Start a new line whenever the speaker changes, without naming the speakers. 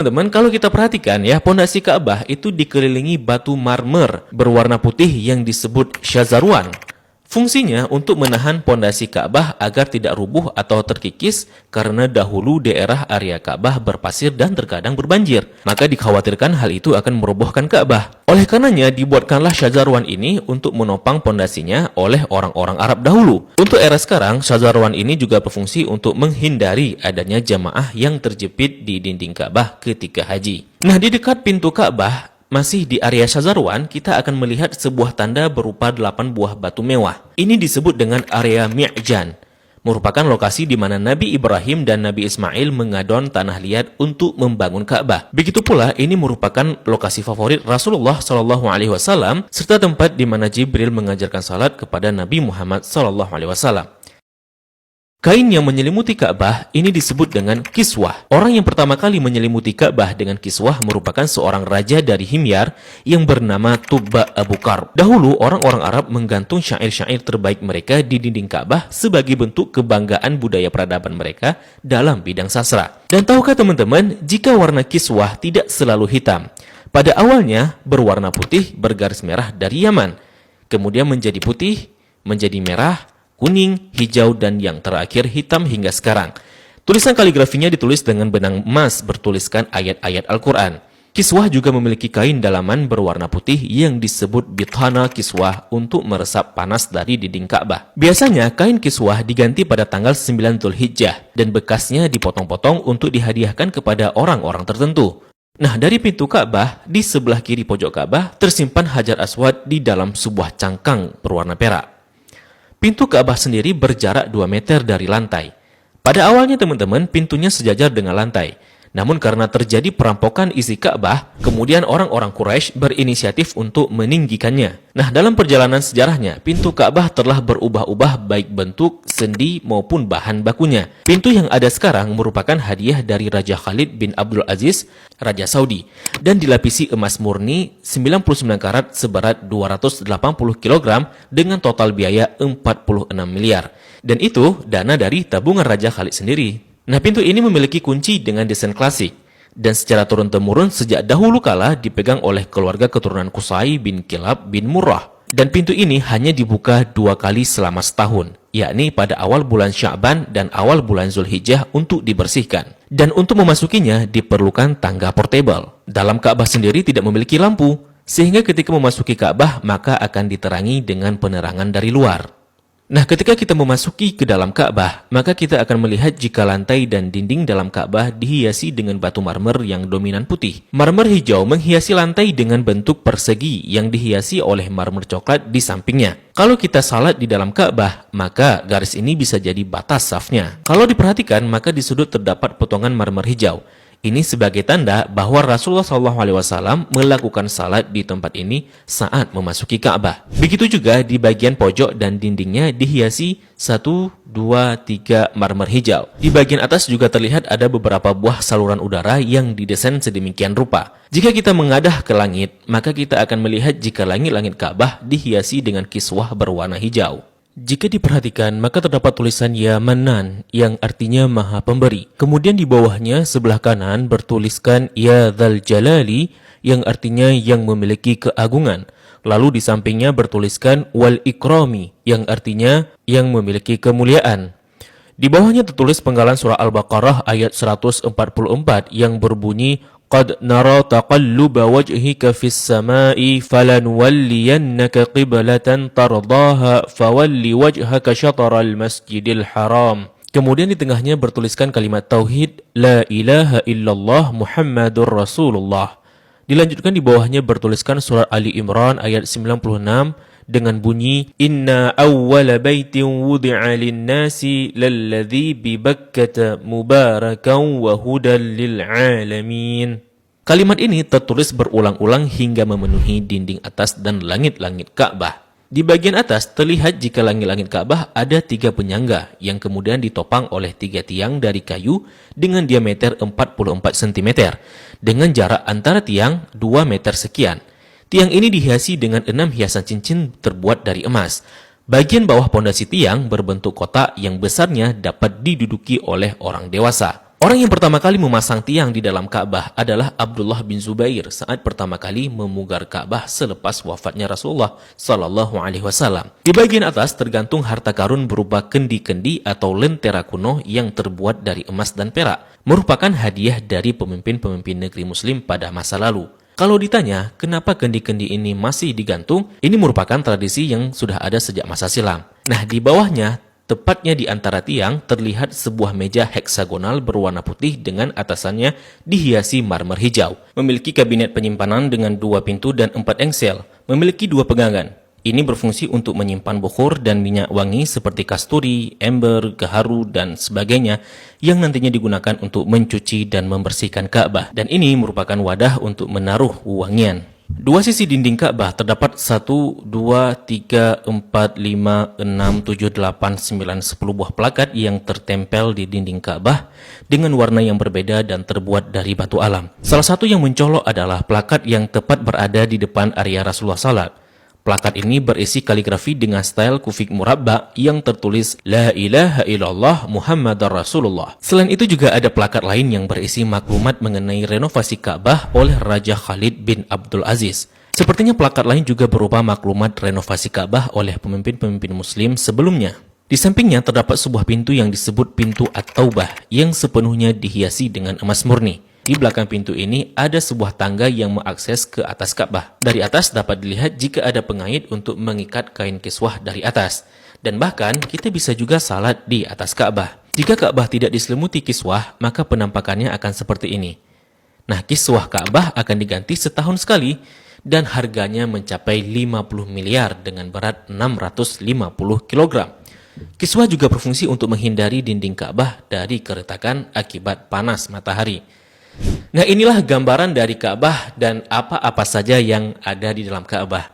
Teman-teman, kalau kita perhatikan ya, pondasi Ka'bah itu dikelilingi batu marmer berwarna putih yang disebut syazarwan. Fungsinya untuk menahan pondasi Ka'bah agar tidak rubuh atau terkikis karena dahulu daerah area Ka'bah berpasir dan terkadang berbanjir. Maka dikhawatirkan hal itu akan merobohkan Ka'bah. Oleh karenanya dibuatkanlah syazarwan ini untuk menopang pondasinya oleh orang-orang Arab dahulu. Untuk era sekarang, syazarwan ini juga berfungsi untuk menghindari adanya jamaah yang terjepit di dinding Ka'bah ketika haji. Nah, di dekat pintu Ka'bah, masih di area Syazarwan, kita akan melihat sebuah tanda berupa 8 buah batu mewah. Ini disebut dengan area Mi'jan, merupakan lokasi di mana Nabi Ibrahim dan Nabi Ismail mengadon tanah liat untuk membangun Ka'bah. Begitu pula, ini merupakan lokasi favorit Rasulullah SAW serta tempat di mana Jibril mengajarkan salat kepada Nabi Muhammad SAW. Kain yang menyelimuti Ka'bah ini disebut dengan kiswah. Orang yang pertama kali menyelimuti Ka'bah dengan kiswah merupakan seorang raja dari Himyar yang bernama Tubba Abu Karb. Dahulu, orang-orang Arab menggantung syair-syair terbaik mereka di dinding Ka'bah sebagai bentuk kebanggaan budaya peradaban mereka dalam bidang sastra. Dan tahukah teman-teman, jika warna kiswah tidak selalu hitam. Pada awalnya berwarna putih bergaris merah dari Yaman. Kemudian menjadi putih, menjadi merah, kuning, hijau, dan yang terakhir hitam hingga sekarang. Tulisan kaligrafinya ditulis dengan benang emas bertuliskan ayat-ayat Al-Quran. Kiswah juga memiliki kain dalaman berwarna putih yang disebut bithana kiswah untuk meresap panas dari dinding Ka'bah. Biasanya kain kiswah diganti pada tanggal 9 Dzulhijjah dan bekasnya dipotong-potong untuk dihadiahkan kepada orang-orang tertentu. Nah, dari pintu Ka'bah, di sebelah kiri pojok Ka'bah tersimpan Hajar Aswad di dalam sebuah cangkang berwarna perak. Pintu Ka'bah sendiri berjarak 2 meter dari lantai. Pada awalnya teman-teman, pintunya sejajar dengan lantai. Namun karena terjadi perampokan isi Ka'bah, kemudian orang-orang Quraisy berinisiatif untuk meninggikannya. Nah, dalam perjalanan sejarahnya, pintu Ka'bah telah berubah-ubah baik bentuk, sendi maupun bahan bakunya. Pintu yang ada sekarang merupakan hadiah dari Raja Khalid bin Abdul Aziz, Raja Saudi, dan dilapisi emas murni 99 karat seberat 280 kg dengan total biaya 46 miliar. Dan itu dana dari tabungan Raja Khalid sendiri. Nah, pintu ini memiliki kunci dengan desain klasik dan secara turun-temurun sejak dahulu kala dipegang oleh keluarga keturunan Qusay bin Kilab bin Murrah. Dan pintu ini hanya dibuka 2 kali selama setahun, yakni pada awal bulan Sya'ban dan awal bulan Zulhijjah untuk dibersihkan. Dan untuk memasukinya diperlukan tangga portable. Dalam Ka'bah sendiri tidak memiliki lampu, sehingga ketika memasuki Ka'bah maka akan diterangi dengan penerangan dari luar. Nah, ketika kita memasuki ke dalam Ka'bah, maka kita akan melihat jika lantai dan dinding dalam Ka'bah dihiasi dengan batu marmer yang dominan putih. Marmer hijau menghiasi lantai dengan bentuk persegi yang dihiasi oleh marmer coklat di sampingnya. Kalau kita salat di dalam Ka'bah, maka garis ini bisa jadi batas safnya. Kalau diperhatikan, maka di sudut terdapat potongan marmer hijau. Ini sebagai tanda bahwa Rasulullah SAW melakukan salat di tempat ini saat memasuki Ka'bah. Begitu juga di bagian pojok dan dindingnya dihiasi 1, 2, 3 marmer hijau. Di bagian atas juga terlihat ada beberapa buah saluran udara yang didesain sedemikian rupa. Jika kita mengadah ke langit, maka kita akan melihat jika langit-langit Ka'bah dihiasi dengan kiswah berwarna hijau. Jika diperhatikan, maka terdapat tulisan Ya Manan yang artinya Maha Pemberi. Kemudian di bawahnya sebelah kanan bertuliskan Ya Dzal Jalali yang artinya yang memiliki keagungan. Lalu di sampingnya bertuliskan Wal Ikrami yang artinya yang memiliki kemuliaan. Di bawahnya tertulis penggalan surah Al-Baqarah ayat 144 yang berbunyi Qad nara taqalluba wajhika fis sama'i falanuwalliyannaka qiblatan tardaha fawalli wajhaka syatral masjidil haram. Kemudian di tengahnya bertuliskan kalimat tauhid La ilaha illallah Muhammadur Rasulullah. Dilanjutkan di bawahnya bertuliskan surah Ali Imran ayat 96 dengan bunyi Inna awwala baitin wudi'a lin-nasi lalladzi bi Bakkata mubarakan wa hudan lil alamin. Kalimat ini tertulis berulang-ulang hingga memenuhi dinding atas dan langit-langit Ka'bah. Di bagian atas terlihat jika langit-langit Ka'bah ada 3 penyangga yang kemudian ditopang oleh 3 tiang dari kayu dengan diameter 44 cm dengan jarak antara tiang 2 meter sekian. Tiang ini dihiasi dengan 6 hiasan cincin terbuat dari emas. Bagian bawah pondasi tiang berbentuk kotak yang besarnya dapat diduduki oleh orang dewasa. Orang yang pertama kali memasang tiang di dalam Ka'bah adalah Abdullah bin Zubair saat pertama kali memugar Ka'bah selepas wafatnya Rasulullah Sallallahu Alaihi Wasallam. Di bagian atas tergantung harta karun berupa kendi-kendi atau lentera kuno yang terbuat dari emas dan perak, merupakan hadiah dari pemimpin-pemimpin negeri Muslim pada masa lalu. Kalau ditanya, kenapa kendi-kendi ini masih digantung? Ini merupakan tradisi yang sudah ada sejak masa silam. Nah, di bawahnya, tepatnya di antara tiang, terlihat sebuah meja heksagonal berwarna putih dengan atasannya dihiasi marmer hijau. Memiliki kabinet penyimpanan dengan 2 pintu dan 4 engsel. Memiliki 2 pegangan. Ini berfungsi untuk menyimpan bukhur dan minyak wangi seperti kasturi, ember, gaharu, dan sebagainya yang nantinya digunakan untuk mencuci dan membersihkan Ka'bah. Dan ini merupakan wadah untuk menaruh wangian. 2 sisi dinding Ka'bah terdapat 1, 2, 3, 4, 5, 6, 7, 8, 9, 10 buah plakat yang tertempel di dinding Ka'bah dengan warna yang berbeda dan terbuat dari batu alam. Salah satu yang mencolok adalah plakat yang tepat berada di depan area Rasulullah Salat. Plakat ini berisi kaligrafi dengan style kufik murabba yang tertulis La ilaha illallah Muhammadar Rasulullah. Selain itu juga ada plakat lain yang berisi maklumat mengenai renovasi Ka'bah oleh Raja Khalid bin Abdul Aziz. Sepertinya plakat lain juga berupa maklumat renovasi Ka'bah oleh pemimpin-pemimpin Muslim sebelumnya. Di sampingnya terdapat sebuah pintu yang disebut pintu At-Taubah yang sepenuhnya dihiasi dengan emas murni. Di belakang pintu ini ada sebuah tangga yang mengakses ke atas Ka'bah. Dari atas dapat dilihat jika ada pengait untuk mengikat kain kiswah dari atas. Dan bahkan kita bisa juga salat di atas Ka'bah. Jika Ka'bah tidak diselimuti kiswah, maka penampakannya akan seperti ini. Nah, kiswah Ka'bah akan diganti setahun sekali dan harganya mencapai 50 miliar dengan berat 650 kg. Kiswah juga berfungsi untuk menghindari dinding Ka'bah dari keretakan akibat panas matahari. Nah, inilah gambaran dari Ka'bah dan apa-apa saja yang ada di dalam Ka'bah.